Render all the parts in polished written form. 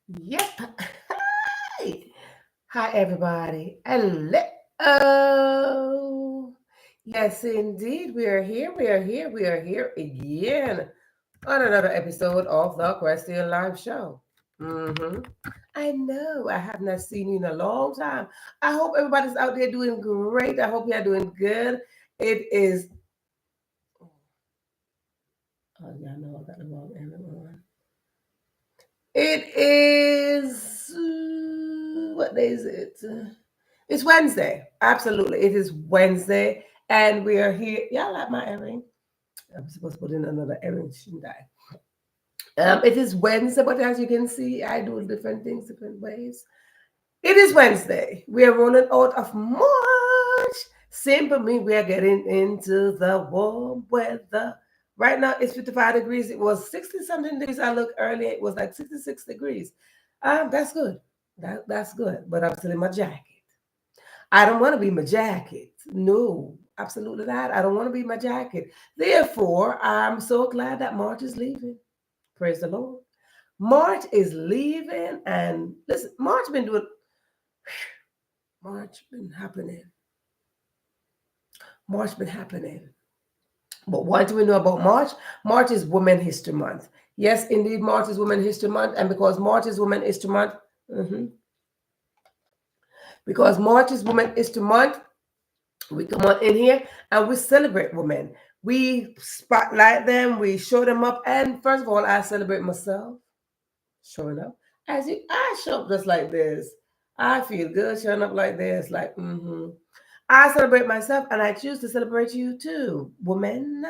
Yep. Hi. Hi, everybody. Hello. Yes, indeed. We are here. We are here. We are here again on another episode of the Question Live Show. hmm I know I have not seen you in a long time. I hope everybody's out there doing great. I hope you're doing good. It is. Oh, yeah, I know I got the wrong error on. It is. What day is it? It's Wednesday. Absolutely. It is Wednesday. And we are here. Y'all like my earring? I'm supposed to put in another earring, shouldn't I? It is Wednesday, but as you can see, I do different things different ways. It is Wednesday. We are rolling out of March. Simple me, we are getting into the warm weather. Right now it's 55 degrees. It was 60 something degrees. I looked earlier, it was like 66 degrees. That's good. That's good. But I'm still in my jacket. I don't want to be my jacket. No, absolutely not. I don't want to be my jacket. Therefore, I'm so glad that March is leaving. Praise the Lord. March is leaving, and listen, March been doing. March been happening. March been happening. But what do we know about March? March is Women History Month. Yes, indeed, March is Women History Month, and because March is Women History Month, mhm, because March is Women History Month, we come on in here and we celebrate women. We spotlight them, we show them up, and first of all, I celebrate myself showing up. I show up just like this. I feel good showing up like this, like I celebrate myself and I choose to celebrate you too. Women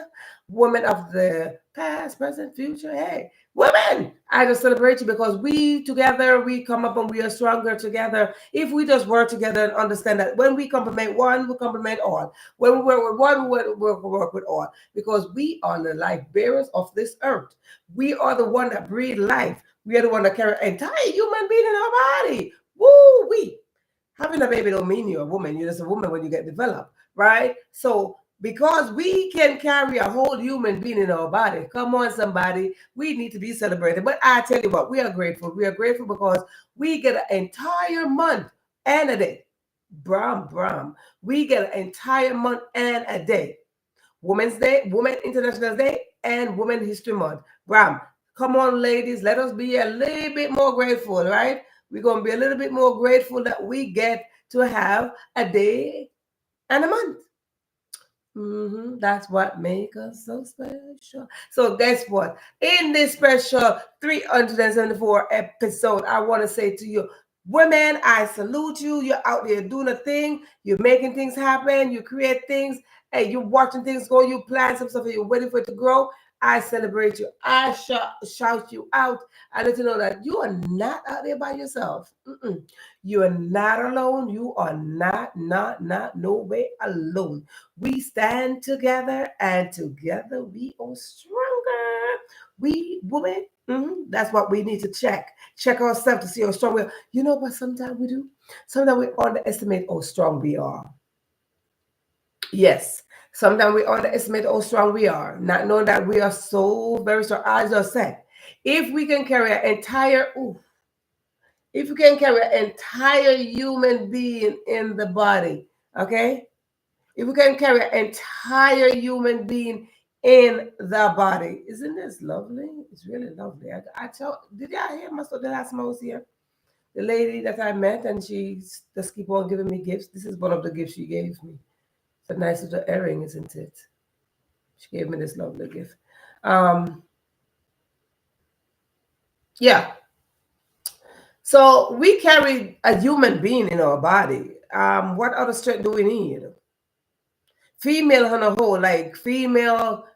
of the past, present, future. Hey, women, I just celebrate you because we together, we come up and we are stronger together. If we just work together and understand that when we compliment one, we compliment all. When we work with one, we work with all. Because we are the life bearers of this earth. We are the one that breathe life. We are the one that carry an entire human being in our body. Woo wee. Having a baby don't mean you're a woman. You're just a woman when you get developed, right? So because we can carry a whole human being in our body, come on, somebody, we need to be celebrated. But I tell you what, we are grateful. We are grateful because we get an entire month and a day. Bram. We get an entire month and a day. Women's Day, Women International Day, and Women History Month. Bram, come on, ladies, let us be a little bit more grateful, right? We're going to be a little bit more grateful that we get to have a day and a month. That's what makes us so special. So guess what? In this special 374 episode, I want to say to you, women, I salute you. You're out there doing a thing. You're making things happen. You create things. Hey, you're watching things go. You plant some stuff. And you're waiting for it to grow. I celebrate you. I shout you out. I let you know that you are not out there by yourself. You are not alone. You are not, no way alone. We stand together, and together we are stronger. We women, that's what we need to check. Check ourselves to see how strong we are. You know what? Sometimes we do. Sometimes we underestimate how strong we are. Yes. Sometimes we underestimate how strong we are, not knowing that we are so very strong. I just said, if we can carry an entire, if you can carry an entire human being in the body, okay? If we can carry an entire human being in the body, isn't this lovely? It's really lovely. I told, did y'all hear my story the last time I was here? The lady that I met, and she just keep on giving me gifts. This is one of the gifts she gave me. It's a nice little earring, isn't it? She gave me this lovely gift. Um, yeah. So we carry a human being in our body. What other strength do we need? Female on a whole, like female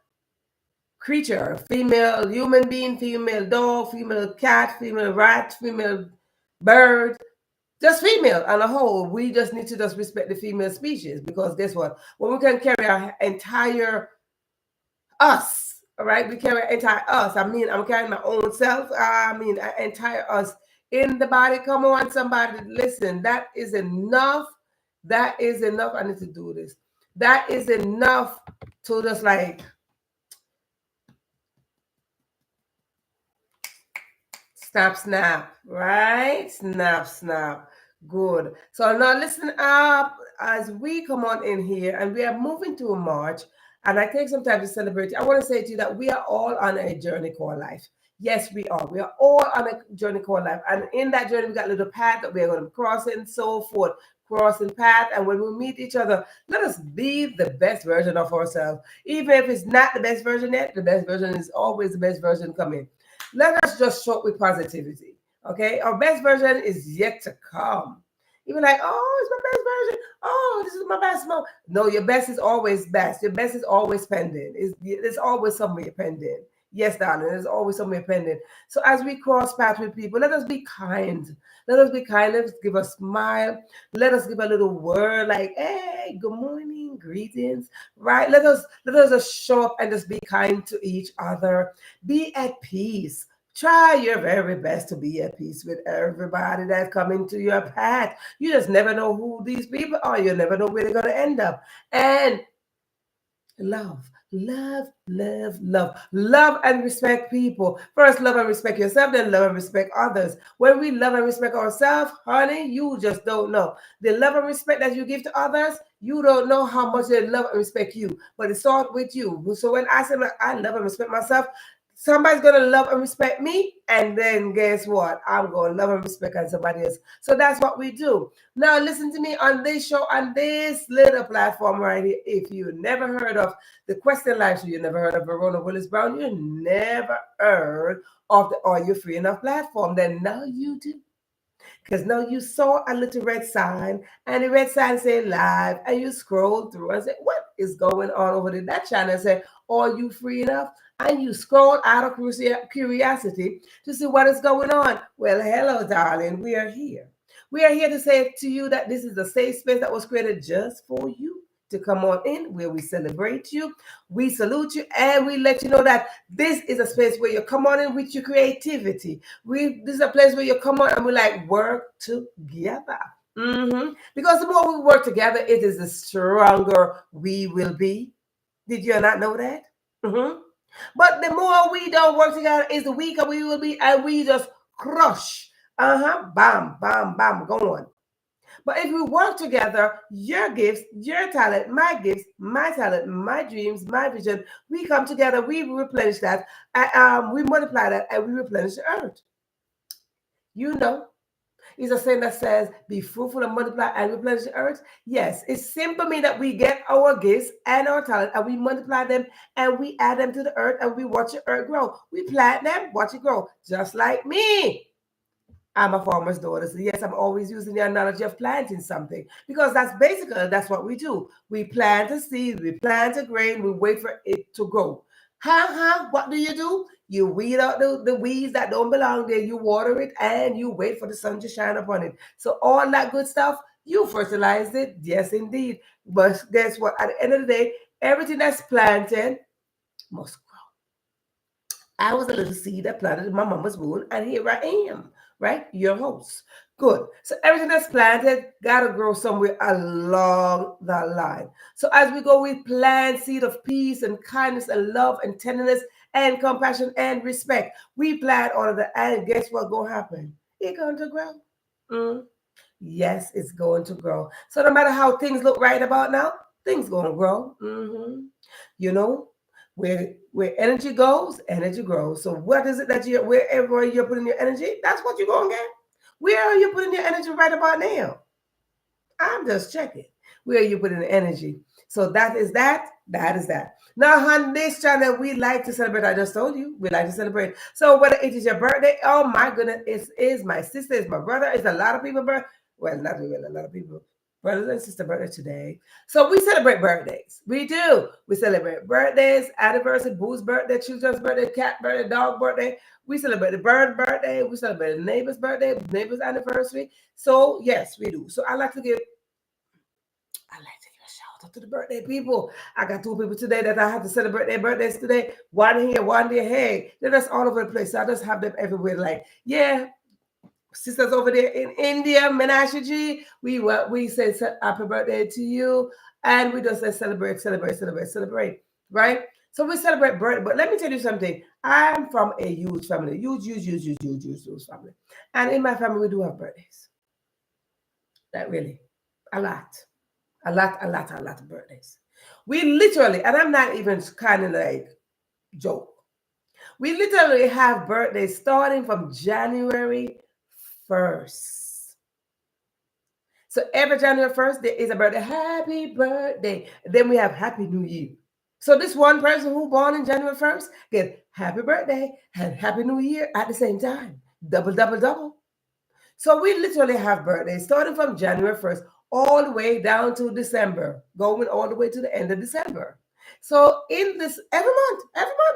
creature, female human being, female dog, female cat, female rat, female bird, just female on a whole. We just need to just respect the female species because guess what? When we can carry our entire us, all right? We carry our entire us. I mean, I'm carrying my own self. I mean, entire us in the body. Come on, somebody, listen. That is enough. That is enough. I need to do this. That is enough to just like Snap, snap, right? Snap, snap. Good. So now listen up as we come on in here and we are moving to a March. And I take some time to celebrate. I want to say to you that we are all on a journey called life. Yes, we are. We are all on a journey called life. And in that journey, we got a little path that we're going to cross and so forth. Crossing path. And when we meet each other, let us be the best version of ourselves. Even if it's not the best version yet, the best version is always the best version coming. Let us just show up with positivity. Okay, our best version is yet to come. You be like, oh, it's my best version. Oh, this is my best moment. No, your best is always best. Your best is always pending. It's always somewhere pending. Yes, darling, there's always somewhere pending. So as we cross paths with people, let us be kind. Let us be kind. Let us give a smile. Let us give a little word like, hey, good morning, greetings. Right? Let us just show up and just be kind to each other. Be at peace. Try your very best to be at peace with everybody that's coming to your path. You just never know who these people are. You never know where they're going to end up. And love, love, love, love, love and respect people. First, love and respect yourself, then love and respect others. When we love and respect ourselves, honey, you just don't know. The love and respect that you give to others, you don't know how much they love and respect you, but it's all with you. So when I say I love and respect myself, somebody's gonna love and respect me, and then guess what? I'm gonna love and respect somebody else. So that's what we do. Now listen to me on this show, on this little platform right here. If you never heard of the Question Live Show, you never heard of Verona Willis-Brown, you never heard of the Are You Free Enough platform, then now you do. Because now you saw a little red sign, and the red sign said live, and you scroll through and say, what is going on over there? That channel said, are you free enough? And you scroll out of curiosity to see what is going on. Well, hello, darling. We are here. We are here to say to you that this is a safe space that was created just for you to come on in, where we celebrate you, we salute you, and we let you know that this is a space where you come on in with your creativity. This is a place where you come on and we like work together. Because the more we work together, it is the stronger we will be. Did you not know that? But the more we don't work together, is the weaker we will be, and we just crush. Bam, bam, bam, going. But if we work together, your gifts, your talent, my gifts, my talent, my dreams, my vision, we come together, we replenish that, we multiply that, and we replenish the earth. You know, it's a saying that says, be fruitful and multiply and replenish the earth. Yes, it simply means that we get our gifts and our talent and we multiply them and we add them to the earth and we watch the earth grow. We plant them, watch it grow, just like me. I'm a farmer's daughter. So yes, I'm always using the analogy of planting something because that's what we do. We plant a seed, we plant a grain, we wait for it to grow. What do? You weed out the weeds that don't belong there. You water it and you wait for the sun to shine upon it. So all that good stuff, you fertilize it. Yes, indeed. But guess what? At the end of the day, everything that's planted must grow. I was a little seed that planted in my mama's womb, and here I am, right? Your host. Good. So everything that's planted gotta grow somewhere along the line. So as we go, we plant seed of peace and kindness and love and tenderness and compassion and respect. We plant all of that, and guess what gonna happen? It's going to grow. Yes, it's going to grow. So no matter how things look right about now, things gonna grow. You know, where energy goes, energy grows. So what is it that wherever you're putting your energy, that's what you're gonna get. Where are you putting your energy right about now? I'm just checking. Where are you putting the energy? So that is that. That is that. Now, on this channel, we like to celebrate. I just told you, we like to celebrate. So whether it is your birthday, oh my goodness, it is my sister, it's my brother, it's a lot of people. Well, not really a lot of people. Brothers and sister birthday today. So we celebrate birthdays. We do. We celebrate birthdays, anniversary, boo's birthday, children's birthday, cat birthday, dog birthday. We celebrate the bird birthday. We celebrate the neighbor's birthday, neighbor's anniversary. So yes, we do. So I like to give a shout out to the birthday people. I got 2 people today that I have to celebrate their birthdays today. One here, one there. Hey, they're just all over the place. So I just have them everywhere. Like, yeah, sisters over there in India, Menashe, we say happy birthday to you, and we just say celebrate, right? So we celebrate birthday. But let me tell you something. I'm from a huge family. Huge family. And in my family, we do have birthdays. That really, a lot. A lot of birthdays. We literally, and I'm not even kind of like joke. We literally have birthdays starting from January 1st. So every January 1st, there is a birthday. Happy birthday. Then we have Happy New Year. So this one person who born in January 1st get happy birthday and Happy New Year at the same time. Double, double, double. So we literally have birthdays starting from January 1st all the way down to December, going all the way to the end of December. So in this, every month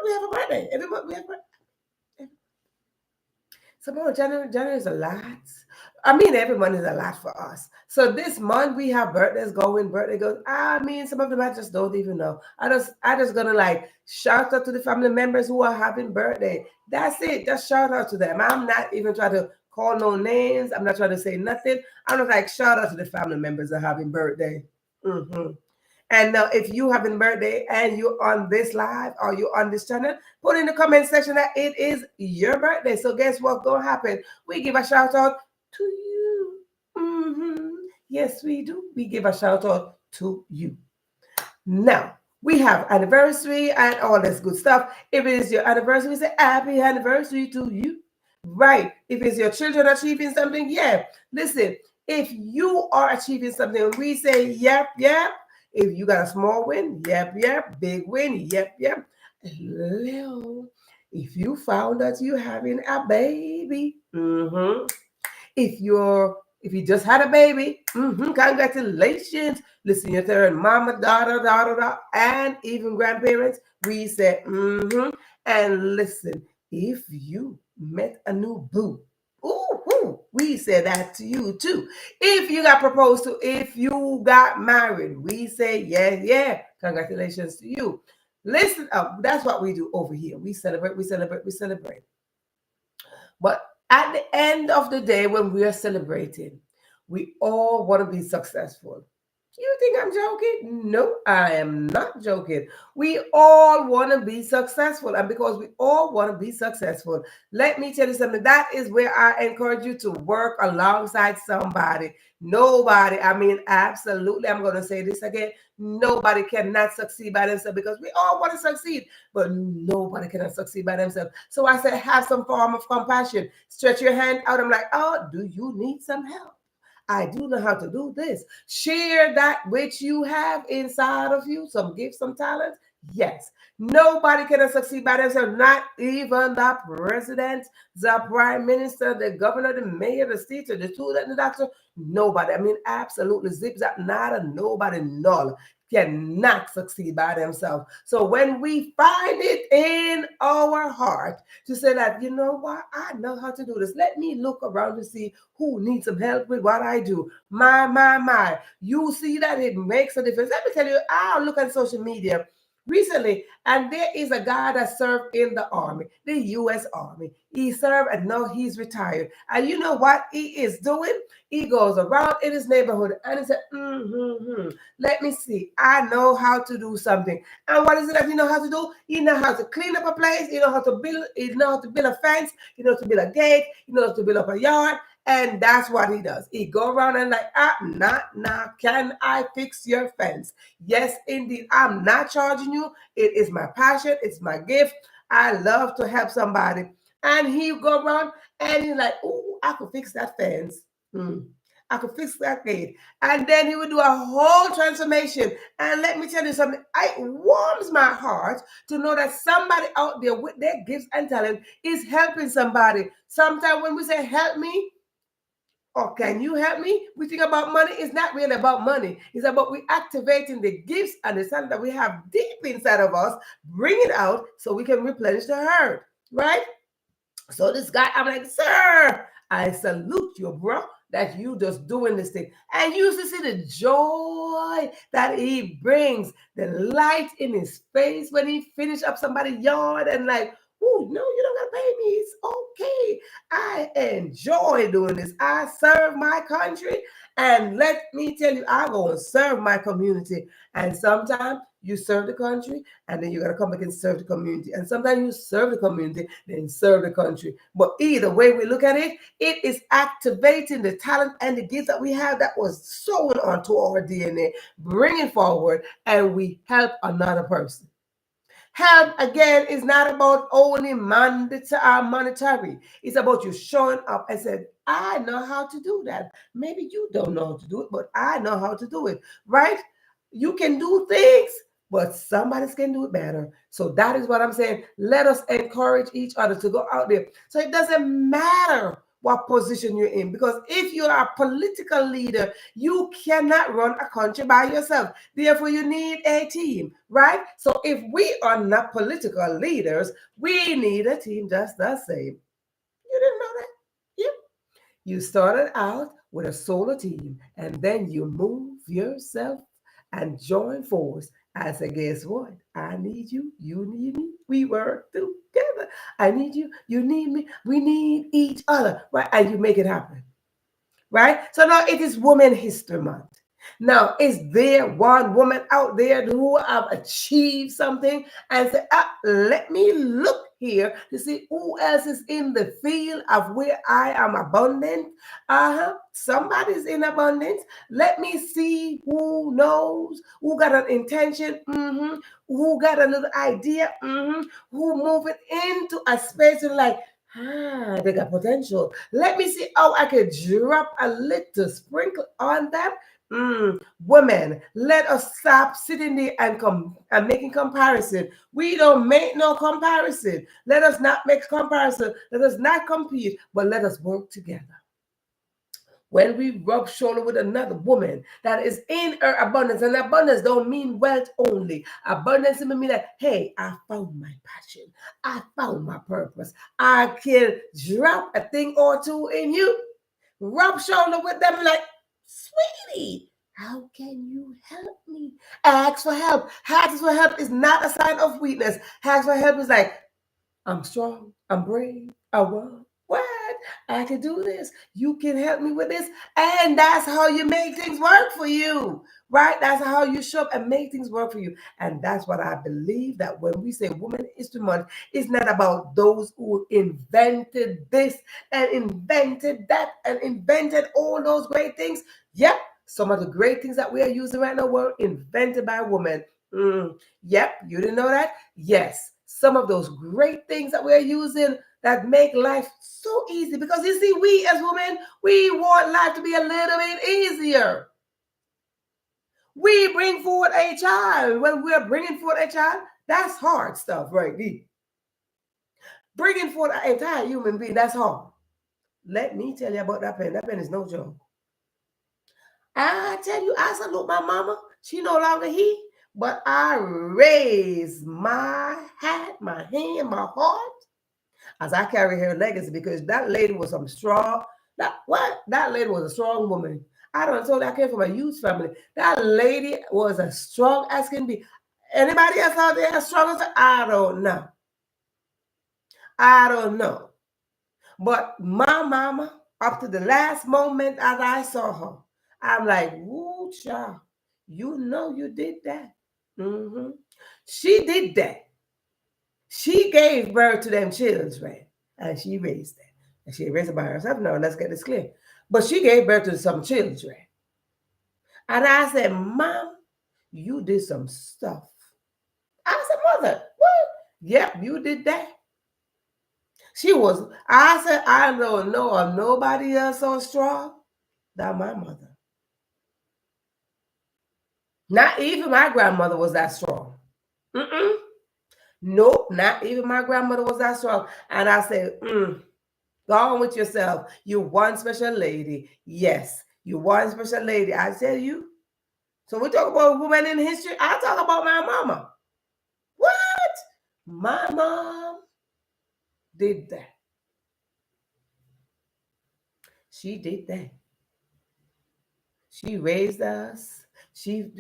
we have a birthday. Every month we have a birthday. So January is a lot. I mean, every month is a lot for us. So this month we have birthdays going, birthday goes. I mean, some of them I just don't even know. I just gonna like shout out to the family members who are having birthday. That's it. Just shout out to them. I'm not even trying to call no names. I'm not trying to say nothing. I'm just like shout out to the family members that are having birthday. Mm-hmm. And now, if you having birthday and you're on this live or you're on this channel, put in the comment section that it is your birthday. So guess what's gonna happen? We give a shout out to you. Mm-hmm. Yes, we do. We give a shout out to you. Now, we have anniversary and all this good stuff. If it is your anniversary, we say happy anniversary to you. Right. If it's your children achieving something, yeah. Listen, if you are achieving something, we say yep, yep. If you got a small win, yep, yep. Big win, yep, yep. Little. If you found that you're having a baby, if you just had a baby, congratulations. Listen, your third mama, daughter, and even grandparents, we say And listen, if you met a new boo, we say that to you too. If you got proposed to, if you got married, we say yeah. Congratulations to you. Listen up. That's what we do over here. We celebrate. But at the end of the day, when we are celebrating, we all want to be successful. You think I'm joking? No, I am not joking. We all want to be successful. And because we all want to be successful, let me tell you something. That is where I encourage you to work alongside somebody. Nobody, I mean, absolutely, I'm going to say this again. Nobody cannot succeed by themselves because we all want to succeed, but nobody cannot succeed by themselves. So I said, have some form of compassion. Stretch your hand out. I'm like, oh, do you need some help? I do know how to do this. Share that which you have inside of you, some gifts, some talents. Yes. Nobody can succeed by themselves, not even the president, the prime minister, the governor, the mayor, the teacher, the student, the doctor. Nobody. I mean, absolutely. Zip, zap, nada, nobody, null cannot succeed by themselves. So when we find it in our heart to say that, you know what, I know how to do this. Let me look around to see who needs some help with what I do. My. You see that it makes a difference. Let me tell you, I'll look at social media recently, and there is a guy that served in the army, the U.S. Army. He served and now he's retired. And you know what he is doing? He goes around in his neighborhood and he said, let me see. I know how to do something. And what is it that you know how to do? You know how to clean up a place. You know how to build. You know how to build a fence. You know how to build a gate. You know how to build up a yard. And that's what he does. He go around and like, can I fix your fence? Yes, indeed. I'm not charging you. It is my passion. It's my gift. I love to help somebody. And he go around and he's like, oh, I could fix that fence. I could fix that gate. And then he would do a whole transformation. And let me tell you something. It warms my heart to know that somebody out there with their gifts and talent is helping somebody. Sometimes when we say help me, or can you help me? We think about money. It's not really about money. It's about we activating the gifts and the talent that we have deep inside of us, bring it out so we can replenish the herd, right? So this guy, I'm like, sir, I salute you, bro, that you just doing this thing. And you used to see the joy that he brings, the light in his face when he finish up somebody's yard and like, oh, no, you don't got to pay me. It's okay. I enjoy doing this. I serve my country. And let me tell you, I go and serve my community. And sometimes You serve the country, and then you got to come back and serve the community. And sometimes you serve the community, then serve the country. But either way we look at it, it is activating the talent and the gifts that we have that was sown onto our DNA, bringing forward, and we help another person. Help again is not about only monetary. It's about you showing up and saying, I know how to do that. Maybe you don't know how to do it, but I know how to do it, right? You can do things, but somebody can do it better. So that is what I'm saying. Let us encourage each other to go out there. So it doesn't matter what position you're in, because if you're a political leader, you cannot run a country by yourself. Therefore, you need a team, right? So if we are not political leaders, we need a team just the same. You didn't know that? Yep. You started out with a solo team, and then you move yourself and join force. I said, guess what? I need you. You need me. We work together. I need you. You need me. We need each other. Right? And you make it happen. Right? So now it is Women History Month. Now, is there one woman out there who have achieved something and say, let me look here to see who else is in the field of where I am abundant? Somebody's in abundance. Let me see who knows, who got an intention, who got a little idea, who moving into a space and like, they got potential. Let me see how I could drop a little sprinkle on them. Women, let us stop sitting there and making comparison. We don't make no comparison. Let us not make comparison. Let us not compete, but let us work together. When we rub shoulder with another woman that is in her abundance, and abundance don't mean wealth only. Abundance mean that, hey, I found my passion. I found my purpose. I can drop a thing or two in you. Rub shoulder with them like, sweetie, how can you help me? Ask for help. Ask for help is not a sign of weakness. Ask for help is like, I'm strong, I'm brave, I want. What? I can do this. You can help me with this. And that's how you make things work for you, right? That's how you show up and make things work for you. And that's what I believe, that when we say Women History Month, it's not about those who invented this and invented that and invented all those great things. Yep, some of the great things that we are using right now were invented by women. Yep, you didn't know that? Yes, some of those great things that we're using that make life so easy, because you see, we as women, we want life to be a little bit easier. We bring forward a child. When we're bringing forward a child, that's hard stuff right there. Bringing forward an entire human being, that's hard. Let me tell you about that pen. That pen is no joke. I tell you, I salute my mama. She no longer here, but I raise my hat, my hand, my heart as I carry her legacy, because that lady was some strong. That lady was a strong woman. I don't know. I came from a huge family. That lady was as strong as can be. Anybody else out there as strong as her? I don't know. I don't know. But my mama, up to the last moment as I saw her, I'm like, woo, child, you know you did that. She did that. She gave birth to them children, and she raised them. And she raised them by herself. No, let's get this clear. But she gave birth to some children. And I said, Mom, you did some stuff. I said, Mother, what? Yep, you did that. I said, I don't know of nobody else so strong than my mother. Not even my grandmother was that strong. Nope, not even my grandmother was that strong. And I said, go on with yourself. You one special lady. Yes, you one special lady. I tell you. So we talk about women in history. I talk about my mama. What? My mom did that. She did that. She raised us. She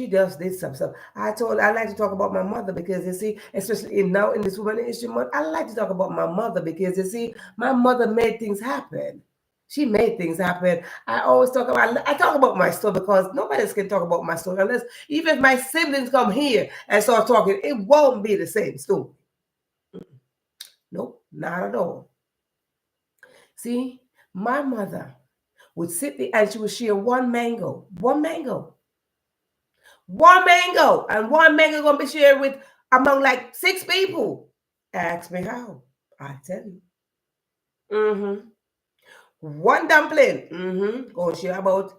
just did some stuff. I like to talk about my mother, because you see, especially now in this Women History Month, I like to talk about my mother, because you see, my mother made things happen. She made things happen. I talk about my story because nobody else can talk about my story unless even if my siblings come here and start talking, it won't be the same story. Nope, not at all. See, my mother would sit there and she would share one mango, and one mango gonna be shared with among like 6 people. Ask me how. I tell you. Mm-hmm. One dumpling. Mm-hmm. Gonna share about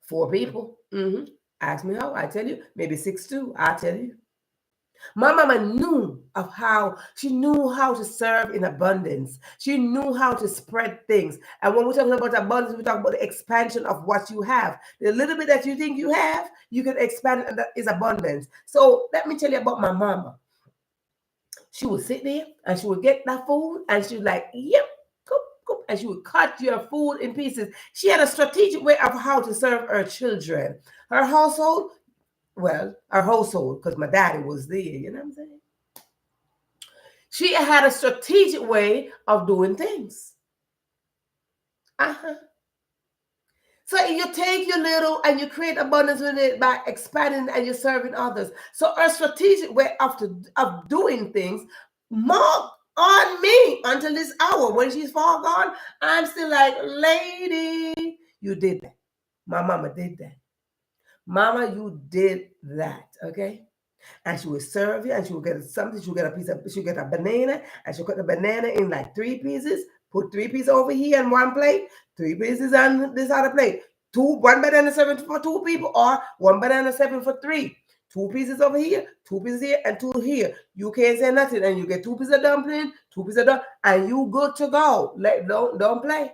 4 people. Mm-hmm. Ask me how. I tell you. Maybe 6 too. I tell you. My mama she knew how to serve in abundance. She knew how to spread things. And when we're talking about abundance, we talk about the expansion of what you have. The little bit that you think you have, you can expand, and that is abundance. So let me tell you about my mama. She would sit there and she would get that food and she was like, yep, coop, and she would cut your food in pieces. She had a strategic way of how to serve her children. Her household, because my daddy was there, you know what I'm saying? She had a strategic way of doing things. So you take your little and you create abundance with it by expanding and you're serving others. So her strategic way of doing things mark on me until this hour. When she's far gone, I'm still like, lady, you did that. My mama did that. Mama, you did that, okay? And she would serve you and she would get something. She'll get a banana and she'll cut the banana in like 3 pieces, put 3 pieces over here on one plate, 3 pieces on this other plate. One banana 7 for 2 people, or 1 banana 7 for 3. 2 pieces over here, 2 pieces here, and 2 here. You can't say nothing, and you get 2 pieces of dumpling, 2 pieces of dumpling, and you good to go. Don't play.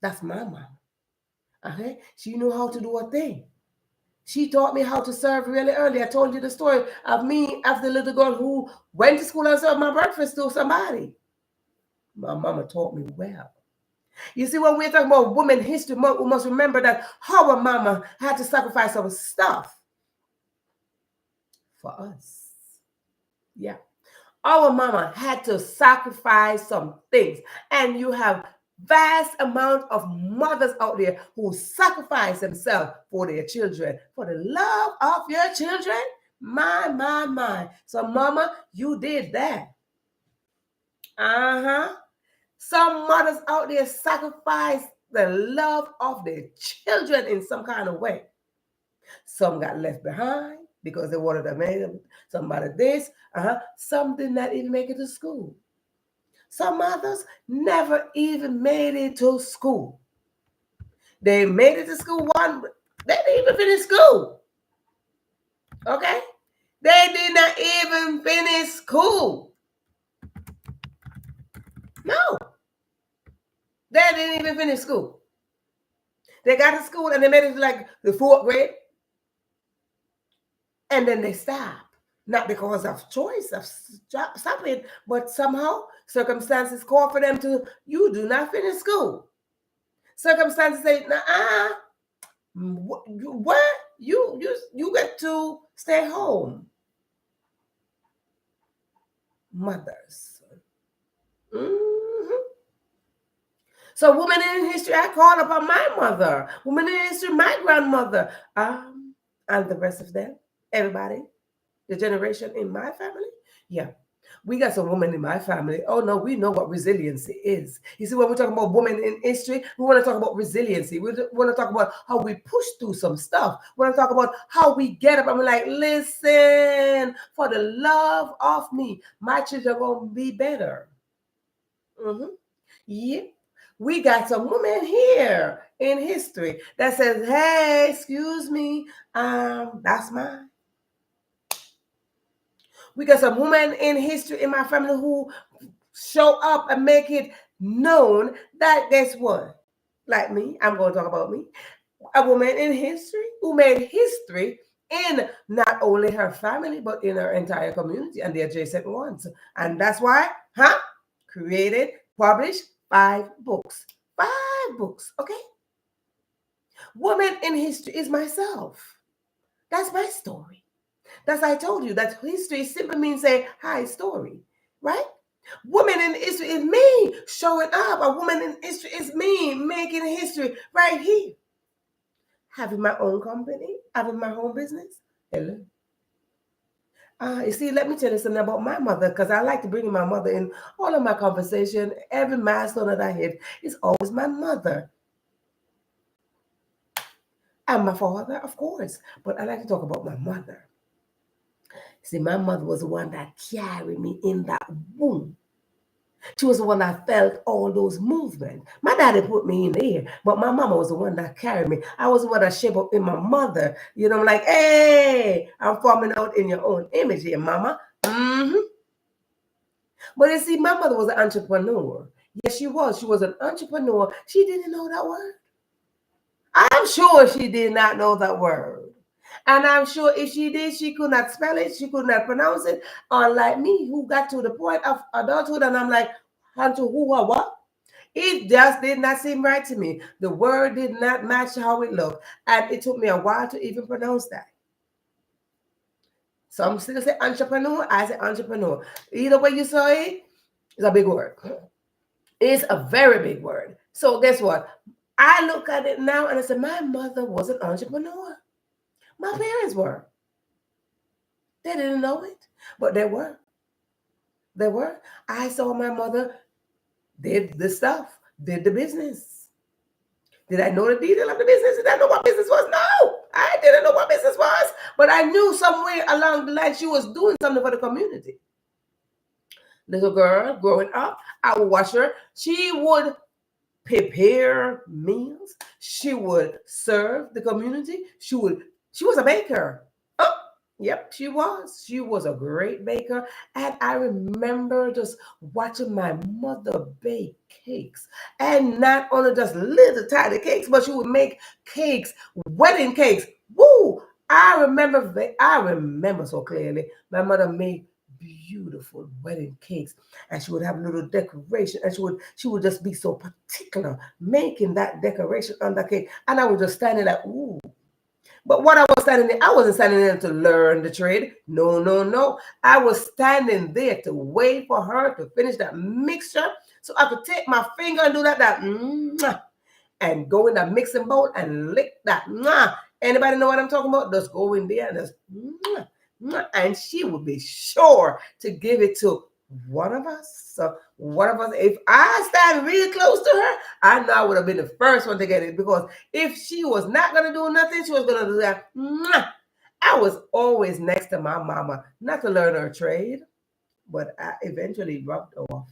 That's my mama. Okay, she knew how to do a thing. She taught me how to serve really early. I told you the story of me as the little girl who went to school and served my breakfast to somebody. My mama taught me well. You see, when we're talking about women history, we must remember that our mama had to sacrifice some stuff for us. Yeah. Our mama had to sacrifice some things. And you have vast amount of mothers out there who sacrifice themselves for their children, for the love of your children. My. So mama, you did that. Some mothers out there sacrifice the love of their children in some kind of way. Some got left behind because they wanted to make somebody this. Some did not even make it to school. Some mothers never even made it to school. They made it to school they didn't even finish school. Okay? They did not even finish school. No. They didn't even finish school. They got to school and they made it to like the 4th grade. And then they stopped. Not because of choice of stopping, but somehow circumstances call for them to, you do not finish school. Circumstances say, what? You get to stay home. Mothers. So women in history, I call upon my mother. Women in history, my grandmother. And the rest of them, everybody, the generation in my family. Yeah. We got some women in my family. Oh no, we know what resiliency is. You see, when we're talking about women in history, we want to talk about resiliency. We want to talk about how we push through some stuff. We want to talk about how we get up and we're like, listen, for the love of me, my children are going to be better. Yeah. We got some women here in history that says, hey, excuse me, that's mine. We got some women in history in my family who show up and make it known that, guess what? Like me, I'm going to talk about me. A woman in history who made history in not only her family, but in her entire community and the adjacent ones. And that's why, created, published 5 books. 5 books, okay? Woman in history is myself. That's my story. That's why I told you that history simply means say, hi, story, right? Woman in history is me showing up. A woman in history is me making history right here. Having my own company, having my own business. Hello. You see, let me tell you something about my mother, because I like to bring my mother in all of my conversation. Every milestone that I hit is always my mother. And my father, of course. But I like to talk about my mother. See, my mother was the one that carried me in that womb. She was the one that felt all those movements. My daddy put me in there, but my mama was the one that carried me. I was the one that shaped up in my mother. You know, I'm like, hey, I'm forming out in your own image here, mama. But you see, my mother was an entrepreneur. Yes, she was. She was an entrepreneur. She didn't know that word. I'm sure she did not know that word. And I'm sure if she did, she could not spell it, she could not pronounce it. Unlike me, who got to the point of adulthood, and I'm like, Hunter, who or what? It just did not seem right to me. The word did not match how it looked. And it took me a while to even pronounce that. Some still say entrepreneur, I say entrepreneur. Either way you say it, it's a big word. It's a very big word. So guess what? I look at it now and I say, my mother was an entrepreneur. My parents were. They didn't know it, but they were. They were. I saw my mother did the stuff, did the business. Did I know the detail of the business? Did I know what business was? No, I didn't know what business was. But I knew somewhere along the line she was doing something for the community. Little girl growing up, I would watch her. She would prepare meals. She would serve the community. She was a baker. Oh, yep, she was. She was a great baker. And I remember just watching my mother bake cakes. And not only just little tiny cakes, but she would make cakes, wedding cakes. Woo! I remember so clearly. My mother made beautiful wedding cakes, and she would have a little decoration, and she would just be so particular making that decoration on the cake. And I was just standing like, ooh. But what I was standing there, I wasn't standing there to learn the trade. No, no, no. I was standing there to wait for her to finish that mixture so I could take my finger and do that and go in that mixing bowl and lick that. Anybody know what I'm talking about? Just go in there and just and she would be sure to give it to one of us. So one of us, if I stand really close to her, I know I would have been the first one to get it, because if she was not going to do nothing, she was going to do that. I was always next to my mama, not to learn her trade, but I eventually rubbed off.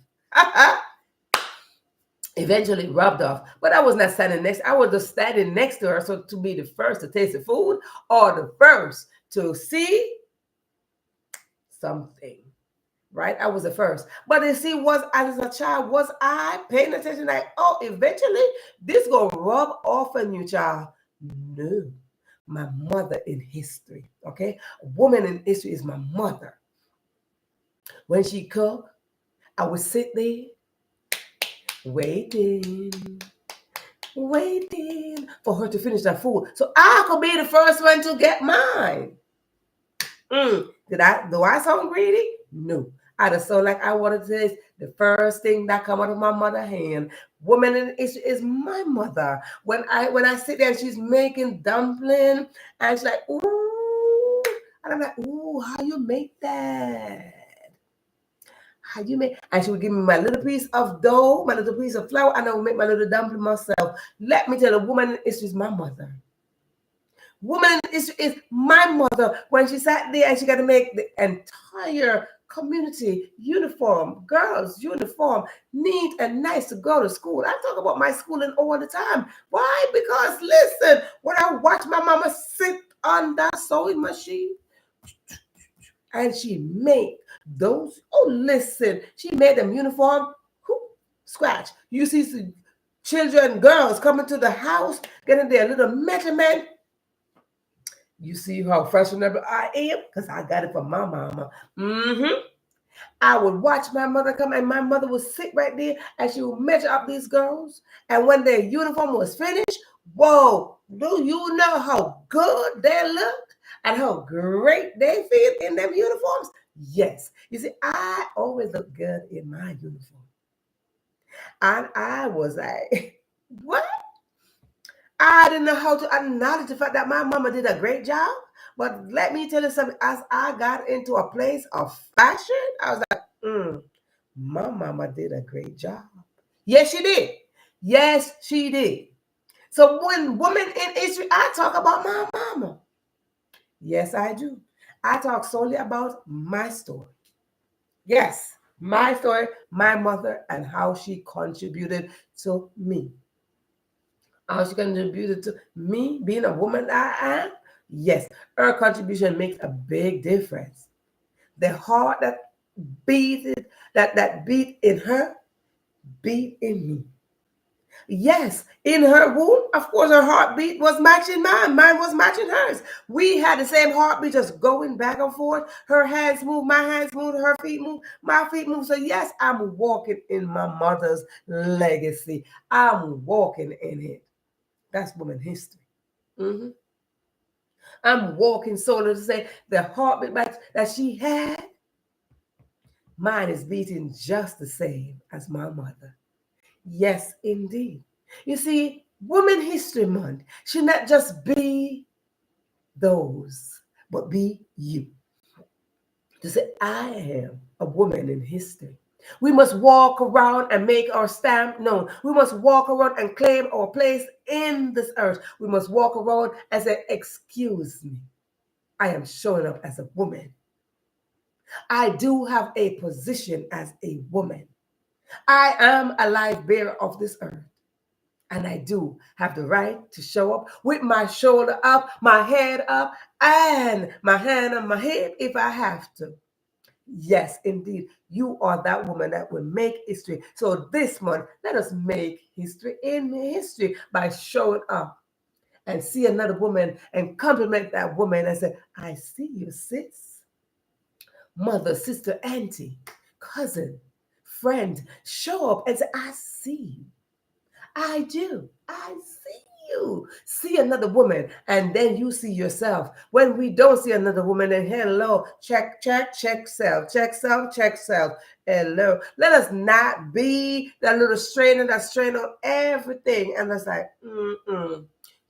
Eventually rubbed off, but I was not standing next. I was just standing next to her, so to be the first to taste the food or the first to see something, right? I was the first. But you see, as a child, was I paying attention like, oh, eventually this gonna rub off on you, child? No. My mother in history, okay? A woman in history is my mother. When she cooked, I would sit there waiting for her to finish that food so I could be the first one to get mine. Do I sound greedy? No. I just sound like I wanted to taste the first thing that come out of my mother's hand. Woman in history is my mother. When I sit there and she's making dumpling and she's like, ooh, and I'm like, ooh, how you make that? How you make? And she would give me my little piece of dough, my little piece of flour, and I would make my little dumpling myself. Let me tell you, woman in history is my mother. Woman is my mother. When she sat there and she got to make the entire community uniform, girls uniform, neat and nice to go to school. I talk about my schooling all the time. Why? Because listen, when I watch my mama sit on that sewing machine and she made those, oh listen, she made them uniform, scratch. You see some children, girls coming to the house, getting their little measurement. You see how fashionable I am? Because I got it from my mama. I would watch my mother come, and my mother would sit right there and she would measure up these girls. And when their uniform was finished, whoa, do you know how good they looked and how great they fit in them uniforms? Yes. You see, I always look good in my uniform. And I was like, what? I didn't know how to acknowledge the fact that my mama did a great job. But let me tell you something, as I got into a place of fashion, I was like, my mama did a great job. Yes, she did. Yes, she did. So when women in history, I talk about my mama. Yes, I do. I talk solely about my story. Yes, my story, my mother, and how she contributed to me. How she contributed to me being a woman that I am. Yes, her contribution makes a big difference. The heart that beat that beat in her beat in me. Yes, in her womb, of course, her heartbeat was matching mine. Mine was matching hers. We had the same heartbeat, just going back and forth. Her hands move, my hands move, her feet move, my feet move. So, yes, I'm walking in my mother's legacy. I'm walking in it. That's woman history. Mhm. I'm walking solo to say the heartbeat that she had, mine is beating just the same as my mother. Yes, indeed. You see, Women History Month should not just be those, but be you. To say, I am a woman in history. We must walk around and make our stamp known. We must walk around and claim our place in this earth. We must walk around and say, excuse me, I am showing up as a woman. I do have a position as a woman. I am a life bearer of this earth. And I do have the right to show up with my shoulder up, my head up, and my hand on my head if I have to. Yes, indeed, you are that woman that will make history. So this month, let us make history in history by showing up and see another woman and compliment that woman and say, I see you, sis. Mother, sister, auntie, cousin, friend, show up and say, I see you. I do. I see you. See another woman, and then you see yourself. When we don't see another woman, then hello, check, check, check self, check self, check self. Hello. Let us not be that little strainer that strain on everything. And it's like,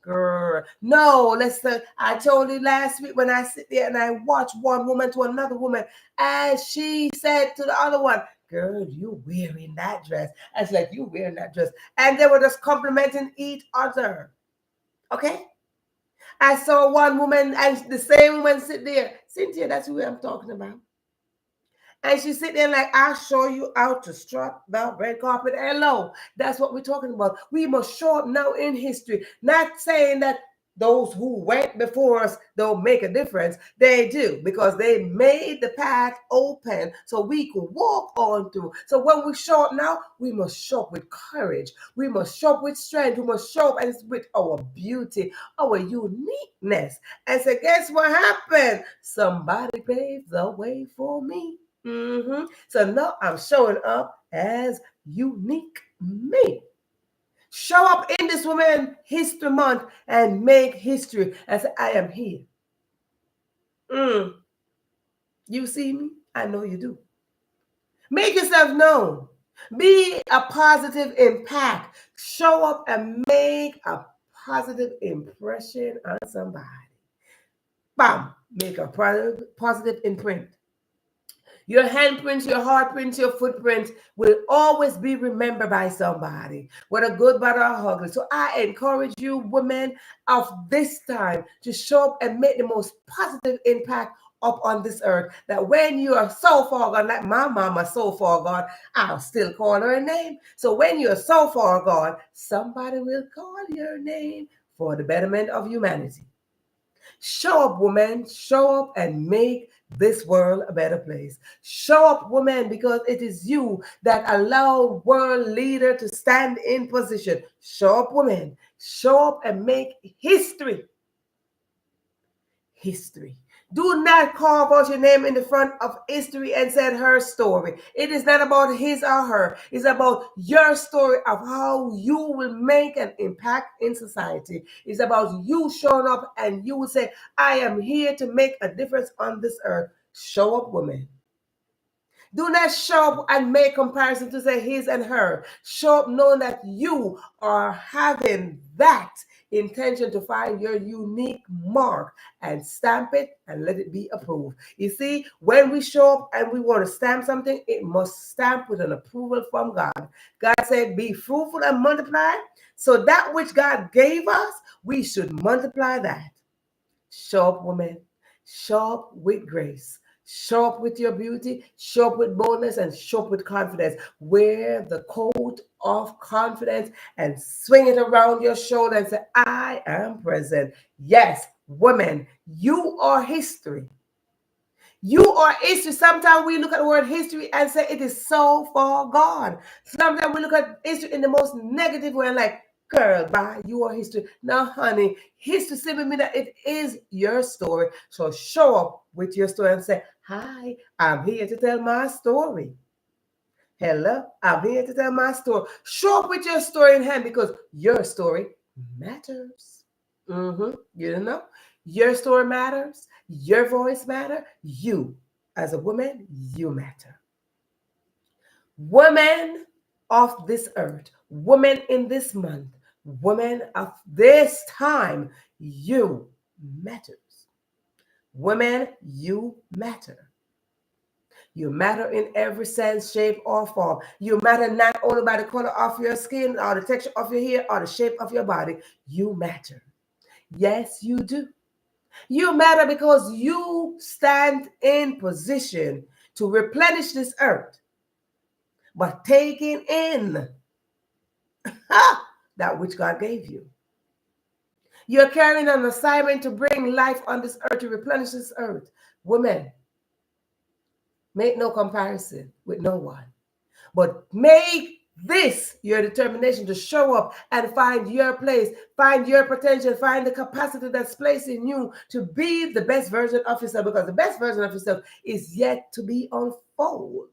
girl. No, let's say I told you last week when I sit there and I watch one woman to another woman, and she said to the other one, girl, you wearing that dress. I was like, you wearing that dress. And they were just complimenting each other. Okay? I saw one woman and the same woman sit there. Cynthia, that's who I'm talking about. And she sit there like, I'll show you how to strut the red carpet. Hello. That's what we're talking about. We must show up now in history. Not saying that those who went before us don't make a difference. They do, because they made the path open so we could walk on through. So when we show up now, we must show up with courage. We must show up with strength. We must show up with our beauty, our uniqueness. And so guess what happened? Somebody paved the way for me. So now I'm showing up as unique me. Show up in this Women History Month and make history as I am here. You see me? I know you do. Make yourself known. Be a positive impact. Show up and make a positive impression on somebody. Bam! Make a positive imprint. Your handprints, your heartprints, your footprints will always be remembered by somebody, whether good, bad, or ugly. So I encourage you, women of this time, to show up and make the most positive impact up on this earth. That when you are so far gone, like my mama so far gone, I'll still call her name. So when you're so far gone, somebody will call your name for the betterment of humanity. Show up, woman. Show up and make this world a better place. Show up, woman, because it is you that allow world leader to stand in position. Show up, woman. Show up and make history. History. Do not carve out your name in the front of history and say her story. It is not about his or her. It's about your story of how you will make an impact in society. It's about you showing up and you will say, I am here to make a difference on this earth. Show up, woman. Do not show up and make comparison to say his and her. Show up knowing that you are having that intention to find your unique mark and stamp it and let it be approved. You see, when we show up and we want to stamp something, it must stamp with an approval from God. God said, be fruitful and multiply. So that which God gave us, we should multiply that. Show up, woman. Show up with grace. Show up with your beauty. Show up with boldness and show up with confidence. Wear the coat of confidence and swing it around your shoulder and say, I am present. Yes, women, you are history. You are history. Sometimes we look at the word history and say it is so far gone. Sometimes we look at history in the most negative way and like, girl, bye, you are history. Now, honey, history simply means that it is your story. So show up with your story and say, hi, I'm here to tell my story. Hello, I'm here to tell my story. Show up with your story in hand because your story matters. You know? Your story matters. Your voice matters. You, as a woman, you matter. Women of this earth, women in this month, women of this time, you matters. Women, you matter. You matter in every sense, shape, or form. You matter not only by the color of your skin, or the texture of your hair, or the shape of your body. You matter. Yes, you do. You matter because you stand in position to replenish this earth by taking in that which God gave you. You're carrying an assignment to bring life on this earth, to replenish this earth. Women, make no comparison with no one, but make this your determination to show up and find your place, find your potential, find the capacity that's placed in you to be the best version of yourself, because the best version of yourself is yet to be unfolded.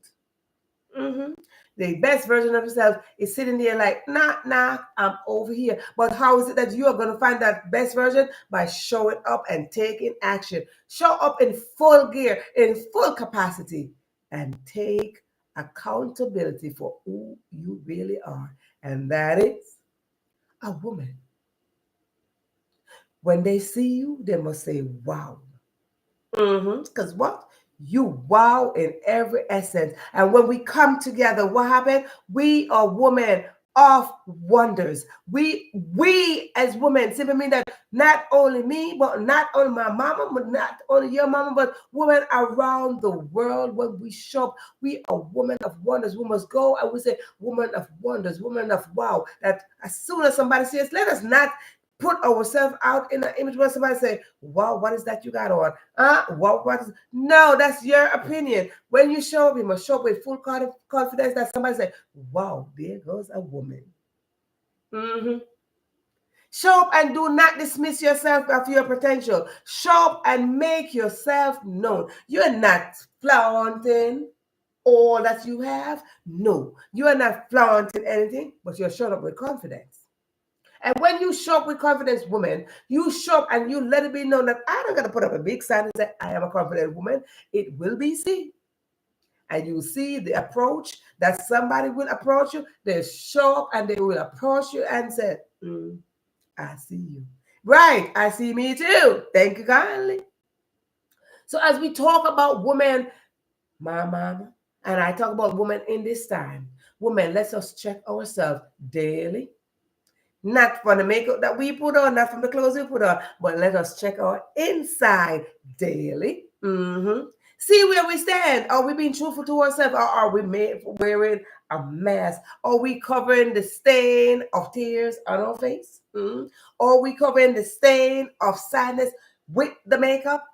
The best version of yourself is sitting there like, nah, I'm over here. But how is it that you are going to find that best version? By showing up and taking action. Show up in full gear, in full capacity, and take accountability for who you really are. And that is a woman. When they see you, they must say, wow. Because what? You wow in every essence. And when we come together, what happened? We are women of wonders. We as women simply mean that not only me, but not only my mama, but not only your mama, but women around the world. When we show up, we are women of wonders. We must go and we say, woman of wonders, woman of wow. That as soon as somebody says, let us not put ourselves out in an image where somebody say, wow, what is that you got on? What is... No, that's your opinion. When you show up, you must show up with full confidence that somebody say, wow, there goes a woman. Show up and do not dismiss yourself of your potential. Show up and make yourself known. You're not flaunting all that you have. No, you are not flaunting anything, but you're showing up with confidence. And when you show up with confidence, woman, you show up and you let it be known that I don't got to put up a big sign and say, I am a confident woman. It will be seen. And you see the approach that somebody will approach you. They show up and they will approach you and say, I see you. Right, I see me too. Thank you kindly. So as we talk about women, my mama, and I talk about women in this time, women, let us check ourselves daily. Not from the makeup that we put on, not from the clothes we put on, but let us check our inside daily. See where we stand. Are we being truthful to ourselves, or are we wearing a mask? Are we covering the stain of tears on our face? Are we covering the stain of sadness with the makeup?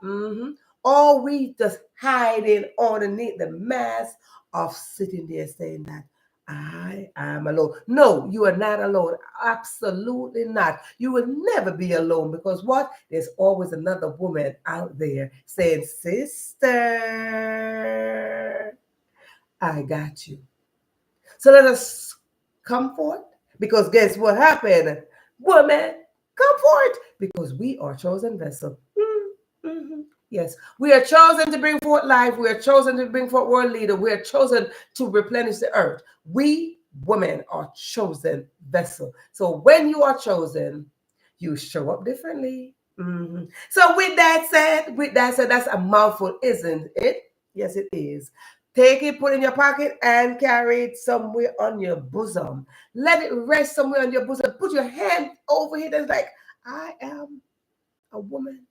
Are we just hiding underneath the mask of sitting there saying that I am alone? No, you are not alone. Absolutely not. You will never be alone, because what? There's always another woman out there saying, sister, I got you. So let us come forth, because guess what happened? Woman, come forth, because we are chosen vessel. Yes, we are chosen to bring forth life. We are chosen to bring forth world leader. We are chosen to replenish the earth. We women are chosen vessel. So when you are chosen, you show up differently. So with that said, that's a mouthful, isn't it? Yes, it is. Take it, put it in your pocket, and carry it somewhere on your bosom. Let it rest somewhere on your bosom. Put your hand over here. That's like, I am a woman.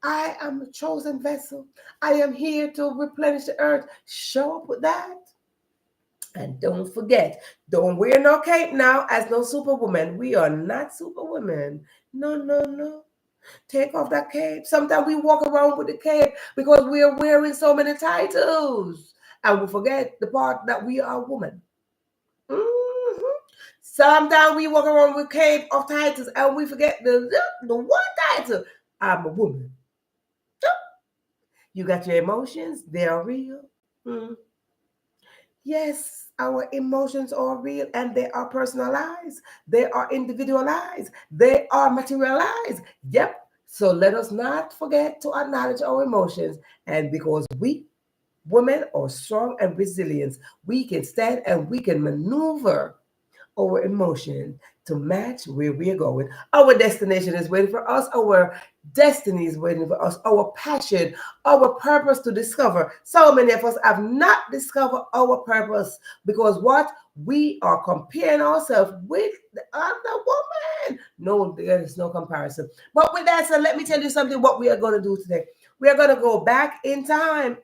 I am a chosen vessel. I am here to replenish the earth. Show up with that. And don't forget, don't wear no cape now as no superwoman. We are not superwomen. No, no, no. Take off that cape. Sometimes we walk around with the cape because we are wearing so many titles. And we forget the part that we are women. Sometimes we walk around with cape of titles and we forget the one title. I'm a woman. You got your emotions, they are real. Yes, our emotions are real and they are personalized, they are individualized, they are materialized. Yep. So let us not forget to acknowledge our emotions. And because we women are strong and resilient, we can stand and we can maneuver our emotion to match where we are going. Our destination is waiting for us. Our destiny is waiting for us. Our passion, our purpose to discover. So many of us have not discovered our purpose because what? We are comparing ourselves with the other woman. No, there is no comparison. But with that said, let me tell you something what we are going to do today. We are going to go back in time.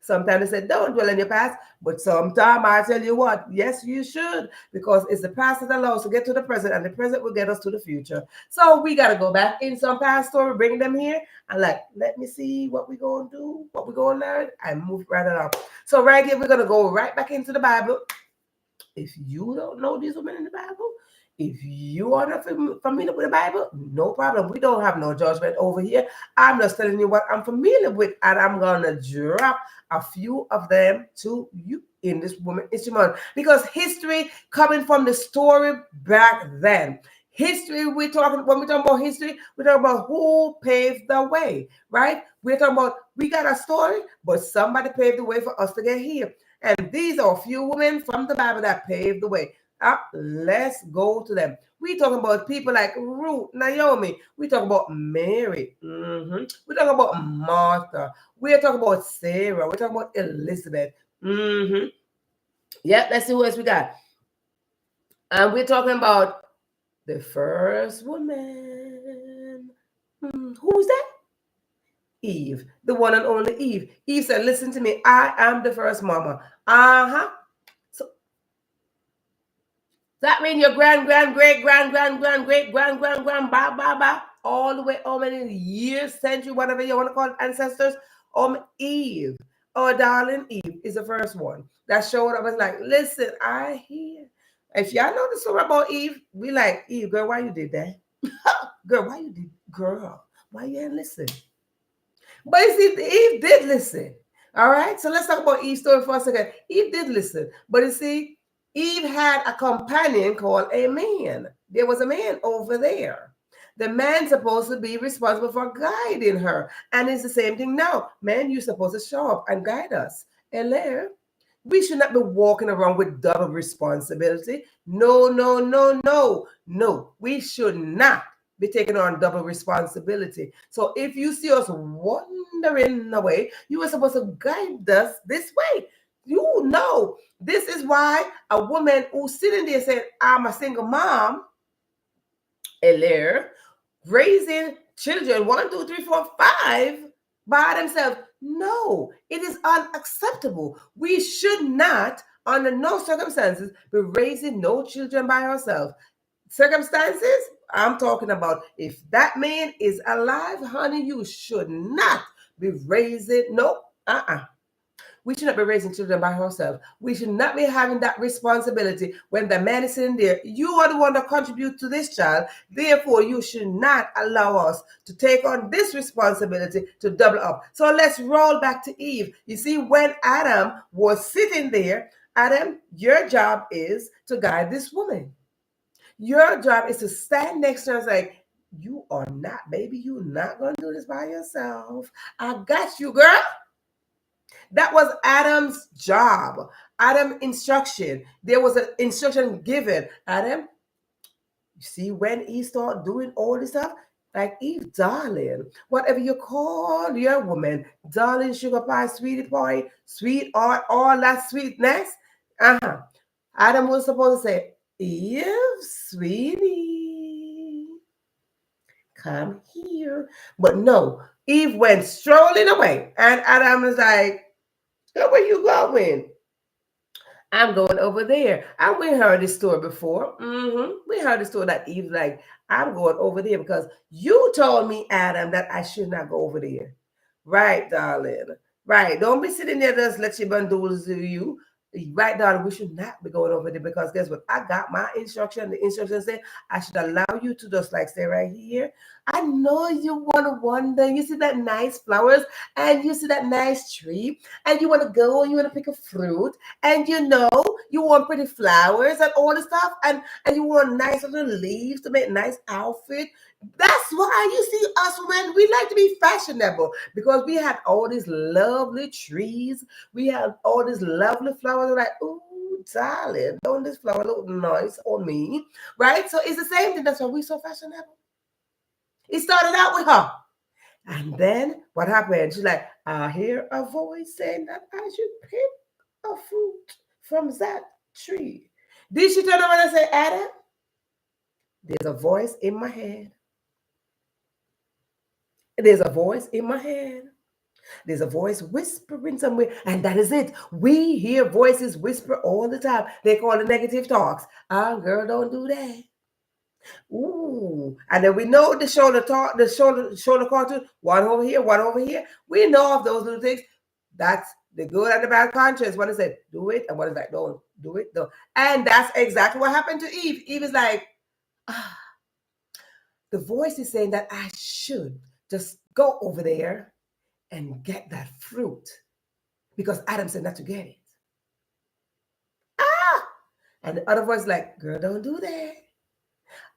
Sometimes they say, don't dwell in your past, but sometimes I tell you what, yes, you should, because it's the past that allows us to get to the present, and the present will get us to the future. So we got to go back in some past story, bring them here, and like, let me see what we're going to do, what we're going to learn, and move right along. So right here, we're going to go right back into the Bible. If you don't know these women in the Bible, if you are not familiar with the Bible, no problem. We don't have no judgment over here. I'm just telling you what I'm familiar with, and I'm gonna drop a few of them to you in this woman instrument because history coming from the story back then. History, when we talking about history, we're talking about who paved the way, right? We're talking about we got a story, but somebody paved the way for us to get here. And these are a few women from the Bible that paved the way. Let's go to them. We talking about people like Ruth, Naomi. We talk about Mary. We talk about Martha. We're talking about Sarah. We're talking about Elizabeth. Yep, let's see who else we got. And we're talking about the first woman. Who's that? Eve, the one and only Eve. Eve said, listen to me, I am the first mama. So that means your great ba, all the way, how many years, century, whatever you want to call it, ancestors. Eve, our darling Eve, is the first one that showed up and like, listen, I hear. If y'all know the story about Eve, we like, Eve, girl, why you did that? Girl, why you did, girl, why you didn't listen? But you see, Eve did listen. All right. So let's talk about Eve's story for a second. Eve did listen. But you see, Eve had a companion called a man. There was a man over there. The man supposed to be responsible for guiding her. And it's the same thing now. Man, you're supposed to show up and guide us. Hello. We should not be walking around with double responsibility. No, no, no, no, no. We should not be taking on double responsibility. So if you see us wandering away, you are supposed to guide us this way. You know, this is why a woman who's sitting there saying, I'm a single mom, raising children 1, 2, 3, 4, 5 by themselves. No, it is unacceptable. We should not, under no circumstances, be raising no children by ourselves. Circumstances, I'm talking about if that man is alive, honey, you should not be raising, no, we should not be raising children by ourselves. We should not be having that responsibility when the man is sitting there. You are the one that contribute to this child. Therefore, you should not allow us to take on this responsibility to double up. So let's roll back to Eve. You see, when Adam was sitting there, Adam, your job is to guide this woman. Your job is to stand next to her and say, You are not, baby. You're not going to do this by yourself. I got you, girl. That was Adam's job. Adam instruction. There was an instruction given. Adam, you see when he start doing all this stuff? Like Eve, darling, whatever you call your woman, darling, sugar pie, sweetie pie, sweetheart, all that sweetness. Uh-huh. Adam was supposed to say, Eve, sweetie, come here. But no, Eve went strolling away. And Adam was like, where you going? I'm going over there. And we heard this story before. We heard the story that Eve like, I'm going over there because you told me, Adam, that I should not go over there. Right, darling. Right. Don't be sitting there just let your bundles do you. Right, darling, we should not be going over there because guess what? I got my instruction. The instruction said I should allow you to just like stay right here. I know you want to wander. You see that nice flowers and you see that nice tree and you want to go and you want to pick a fruit and you know you want pretty flowers and all the stuff and you want nice little leaves to make nice outfit. That's why you see us women, we like to be fashionable because we have all these lovely trees. We have all these lovely flowers. We're like, ooh, darling, don't this flower look nice on me? Right? So it's the same thing. That's why we're so fashionable. It started out with her. And then what happened? She's like, I hear a voice saying that I should pick a fruit from that tree. Did she turn around and say, Adam, there's a voice in my head. There's a voice in my head. There's a voice whispering somewhere, and that is it. We hear voices whisper all the time. They call it negative talks. Girl, don't do that. Ooh, and then we know the shoulder talk, the shoulder cartoon, one over here, one over here. We know of those little things. That's the good and the bad conscience. One is like, do it, and one is like, don't do it, don't. And that's exactly what happened to Eve. Eve is like, the voice is saying that I should just go over there and get that fruit because Adam said not to get it. And the other voice is like, girl, don't do that.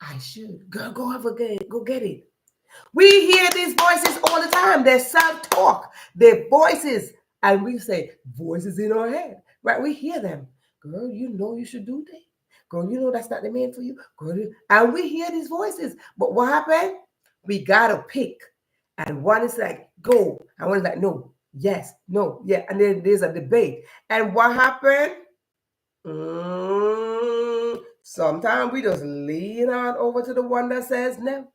I should. Girl, go over there, go get it. We hear these voices all the time. They're self-talk. They're voices. And we say, voices in our head. Right? We hear them. Girl, you know you should do that. Girl, you know that's not the man for you. Girl, and we hear these voices. But what happened? We got to pick. And one is like, go. And one is like, no, yes, no, yeah. And then there's a debate. And what happened? Sometimes we just lean on over to the one that says no.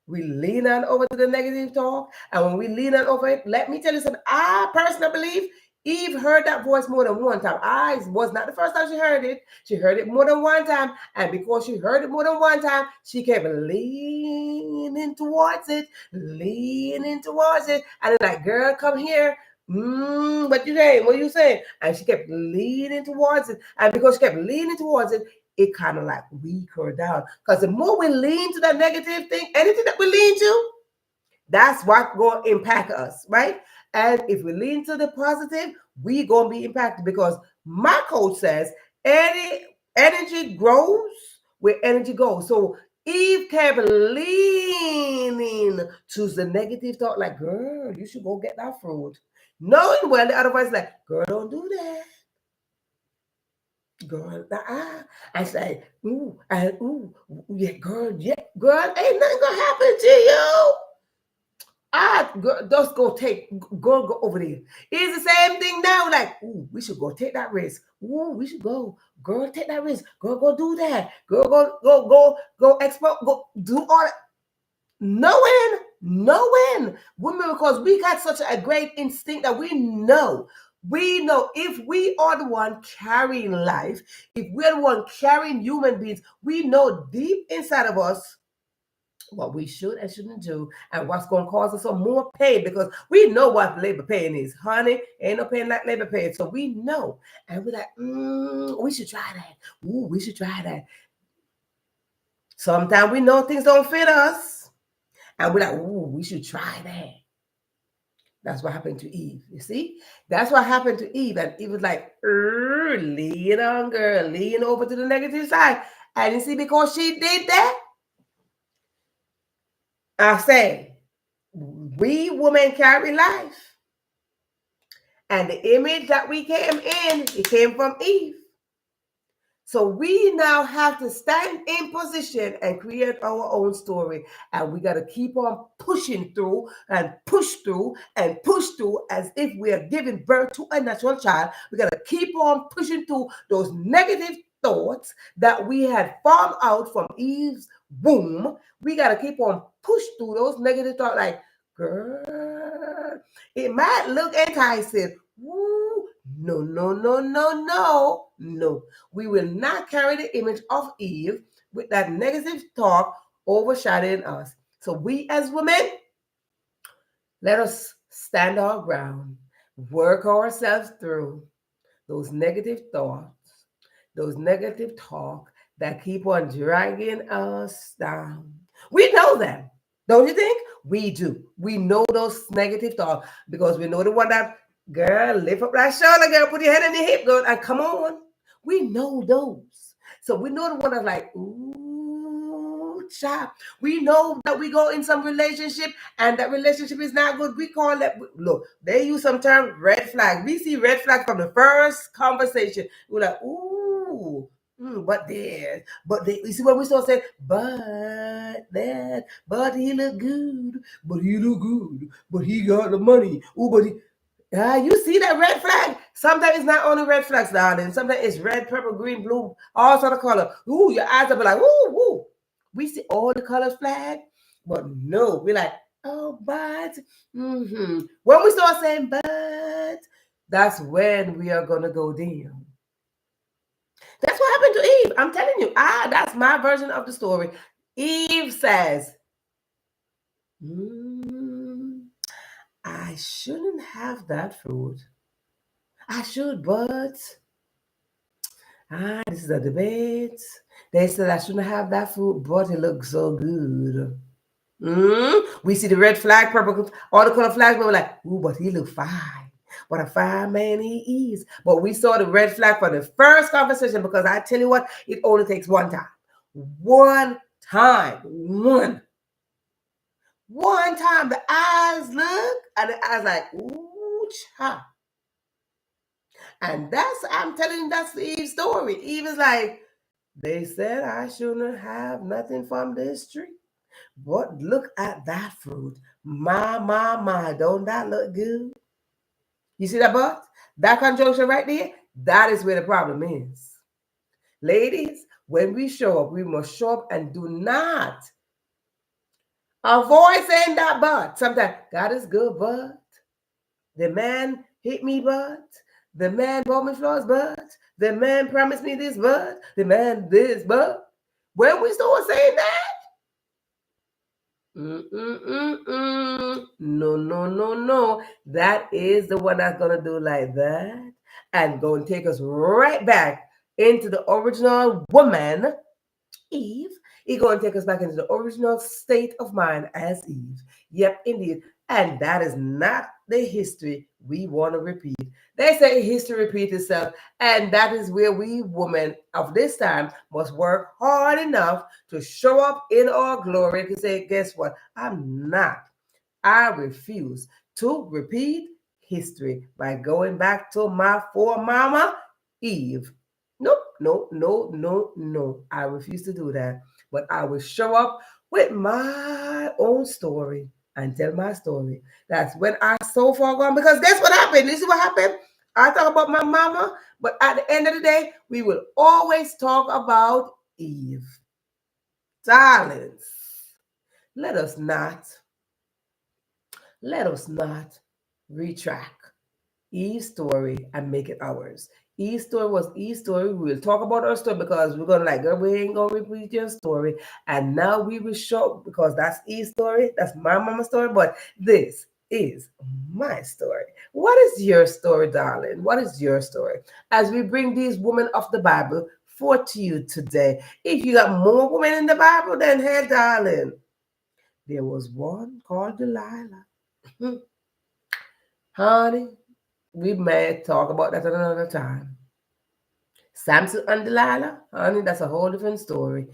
We lean on over to the negative talk. And when we lean on over it, let me tell you something. I personally believe Eve heard that voice more than one time. I was not the first time she heard it. She heard it more than one time. And because she heard it more than one time, she kept leaning towards it, leaning towards it. And it's like, girl, come here. What you saying? What you saying? And she kept leaning towards it. And because she kept leaning towards it, it kind of like weak her down. Because the more we lean to that negative thing, anything that we lean to, that's what going to impact us, right? And if we lean to the positive, we going to be impacted because my coach says any energy grows where energy goes. So Eve kept leaning to the negative thought, like, girl, you should go get that fruit. Knowing well, the other voice like, girl, don't do that. Girl, I say, ooh, and ooh, yeah, girl, ain't nothing gonna happen to you. Girl, just go over there. It's the same thing now. Like, ooh, we should go take that risk. Ooh, we should go. Girl, take that risk. Girl, go do that. Girl, go explore. Go do all that. Knowing, women, because we got such a great instinct that we know if we are the one carrying life, if we're the one carrying human beings, we know deep inside of us what we should and shouldn't do and what's going to cause us some more pain because we know what labor pain is. Honey, ain't no pain like labor pain. So we know. And we're like, we should try that. Ooh, we should try that. Sometimes we know things don't fit us. And we're like, ooh, we should try that. That's what happened to Eve. You see? That's what happened to Eve. And Eve was like, lean on, girl, lean over to the negative side. And you see, because she did that, I say, we women carry life. And the image that we came in, it came from Eve. So we now have to stand in position and create our own story. And we got to keep on pushing through and push through and push through as if we are giving birth to a natural child. We got to keep on pushing through those negative thoughts that we had formed out from Eve's womb. We got to keep on push through those negative thoughts like, girl, it might look enticing. Woo. No, no, no, no, no, no. We will not carry the image of Eve with that negative talk overshadowing us. So we as women, let us stand our ground, work ourselves through those negative thoughts, those negative talk that keep on dragging us down. We know them. Don't you think? We do. We know those negative thoughts because we know the one that, girl, lift up that shoulder, girl, put your head in the hip, girl, and come on. We know those. So we know the one that's like, ooh, child. We know that we go in some relationship and that relationship is not good. We call that, look, they use some term red flag. We see red flag from the first conversation. We're like, ooh. But you see what we start saying? But he look good. But he look good. But he got the money. Oh, but he, you see that red flag? Sometimes it's not only red flags, darling. Sometimes it's red, purple, green, blue, all sort of color. Ooh, your eyes will be like, ooh, woo. We see all the colors flag, but no, we're like, oh, but. When we start saying but, that's when we are going to go down. That's what happened to Eve. I'm telling you. That's my version of the story. Eve says, I shouldn't have that fruit. I should, but this is a debate. They said I shouldn't have that fruit, but it looks so good. We see the red flag, purple, all the color flags, but we're like, ooh, but he look fine. What a fine man he is. But we saw the red flag for the first conversation because I tell you what, it only takes one time. One time. One time. The eyes look and the eyes like, ooh, child. And I'm telling you, that's Eve's story. Eve is like, they said I shouldn't have nothing from this tree. But look at that fruit. My, don't that look good? You see that but? That conjunction right there? That is where the problem is. Ladies, when we show up, we must show up and do not avoid saying that but. Sometimes, God is good, but the man hit me, but the man bought me flowers, but the man promised me this, but the man this, but when we start saying that, no. That is the one that's gonna do like that and go and take us right back into the original woman, Eve. He's going to take us back into the original state of mind as Eve. Yep, indeed. And that is not the history we want to repeat. They say history repeats itself, and that is where we women of this time must work hard enough to show up in our glory to say, guess what? I refuse to repeat history by going back to my foremama, Eve. No. I refuse to do that. But I will show up with my own story and tell my story. That's when I so far gone. Because guess what happened? This is what happened. I talk about my mama, but at the end of the day, we will always talk about Eve. Silence. Let us not retract Eve's story and make it ours. Eve's story was Eve's story. We will talk about our story because we're gonna like, girl, we ain't gonna repeat your story. And now we will show because that's Eve's story, that's my mama's story, but this is my story. What is your story, darling? What is your story? As we bring these women of the Bible forth to you today. If you got more women in the Bible, then hey, darling, there was one called Delilah. Honey, we may talk about that another time. Samson and Delilah, honey, that's a whole different story.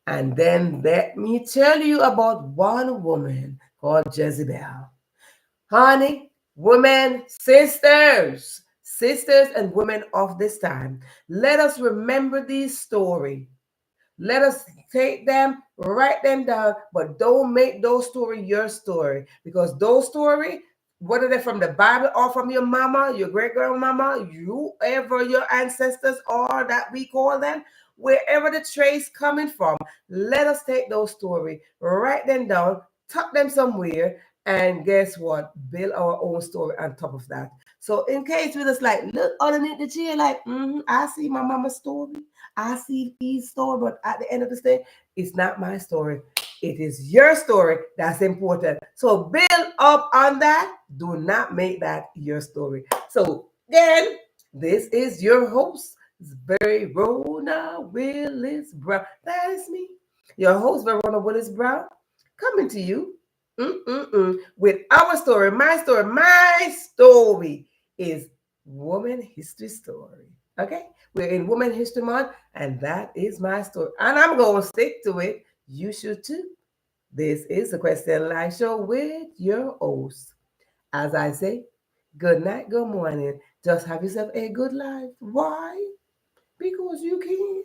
And then let me tell you about one woman called Jezebel. Honey, women, sisters and women of this time, let us remember these stories. Let us take them, write them down, but don't make those stories your story, because those stories, whether they're from the Bible or from your mama, your great grandmama, whoever your ancestors are that we call them, wherever the trace coming from, let us take those stories, write them down, tuck them somewhere, and guess what? Build our own story on top of that. So in case we just like look underneath the chair, like, I see my mama's story. I see E's story, but at the end of the day, it's not my story. It is your story that's important. So build up on that. Do not make that your story. So again, this is your host, Verona Willis-Brown. That is me, your host, Verona Willis-Brown, coming to you with our story. My story. My story is Woman History Story. Okay? We're in Women History Month, and that is my story. And I'm going to stick to it. You should too. This is the Question Live Show with your host. As I say, good night, good morning. Just have yourself a good life. Why? Because you can.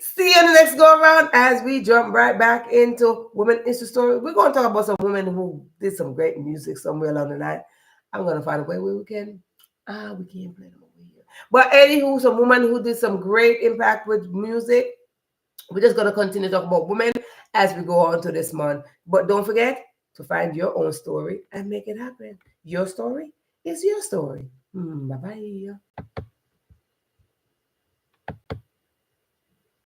See you in the next go around as we jump right back into Women History Story. We're going to talk about some women who did some great music somewhere along the line. I'm going to find a way where we can play them over here. But anywho, some woman who did some great impact with music. We're just going to continue to talk about women as we go on to this month. But don't forget to find your own story and make it happen. Your story is your story. Bye-bye.